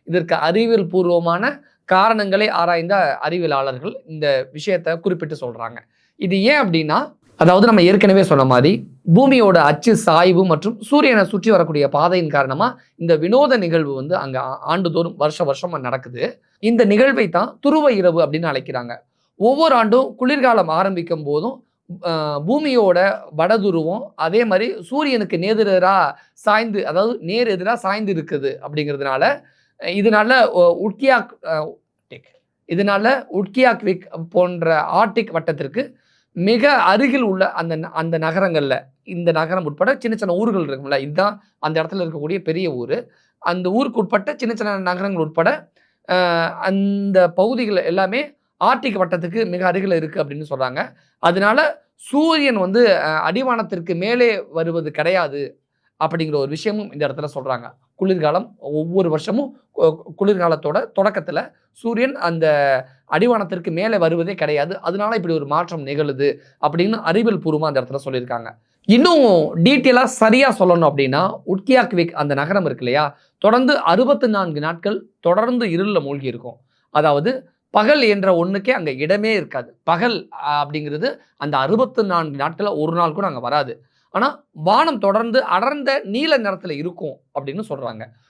இதற்கு அறிவியல் பூர்வமான காரணங்களை ஆராய்ந்த அறிவியலாளர்கள் இந்த விஷயத்தை குறிப்பிட்டு சொல்றாங்க. இது ஏன் அப்படின்னா, அதாவது நம்ம ஏற்கனவே சொன்ன மாதிரி பூமியோட அச்சு சாய்வு மற்றும் சூரியனை சுற்றி வரக்கூடிய பாதையின் காரணமா இந்த வினோத நிகழ்வு வந்து அங்க ஆண்டுதோறும் வருஷம் நடக்குது. இந்த நிகழ்வை தான் துருவ இரவு அப்படின்னு அழைக்கிறாங்க. ஒவ்வொரு ஆண்டும் குளிர்காலம் ஆரம்பிக்கும் போதும் பூமியோட வடதுருவம் அதே மாதிரி சூரியனுக்கு நேரெதிரா சாய்ந்து, அதாவது நேர் எதிரா சாய்ந்து இருக்குது அப்படிங்கிறதுனால இதனால உட்கியாக் இதனால உட்கியாக்விக் போன்ற ஆர்டிக் வட்டத்திற்கு மிக அருகில் உள்ள அந்த நகரங்கள்ல, இந்த நகரம் உட்பட சின்ன சின்ன ஊர்கள் இருக்கும்ல, இதுதான் அந்த இடத்துல இருக்கக்கூடிய பெரிய ஊர். அந்த ஊருக்கு உட்பட்ட சின்ன சின்ன நகரங்கள் உட்பட அந்த பகுதிகள் எல்லாமே ஆர்டிக் வட்டத்துக்கு மிக அருகில் இருக்கு அப்படின்னு சொல்றாங்க. அதனால சூரியன் வந்து அடிவானத்திற்கு மேலே வருவது கிடையாது அப்படிங்கிற ஒரு விஷயமும் இந்த இடத்துல சொல்றாங்க. குளிர்காலம் ஒவ்வொரு வருஷமும் குளிர்காலத்தோட தொடக்கத்துல சூரியன் அந்த அடிவானத்திற்கு மேலே வருவதே கிடையாது. அதனால இப்படி ஒரு மாற்றம் நிகழுது அப்படின்னு அறிவியல் பூர்வமா அந்த இடத்துல சொல்லியிருக்காங்க. இன்னும் டீட்டெயிலா சரியா சொல்லணும் அப்படின்னா, உட்கியாக்விக் அந்த நகரம் இருக்கு இல்லையா, தொடர்ந்து 64 நாட்கள் தொடர்ந்து இருள்ல மூழ்கி இருக்கும். அதாவது பகல் என்ற ஒண்ணுக்கே அங்க இடமே இருக்காது. பகல் அப்படிங்கிறது அந்த 64 நாட்கள்ல ஒரு நாள் கூட அங்க வராது. ஆனா வானம் தொடர்ந்து அடர்ந்த நீல நிறத்துல இருக்கும் அப்படின்னு சொல்றாங்க.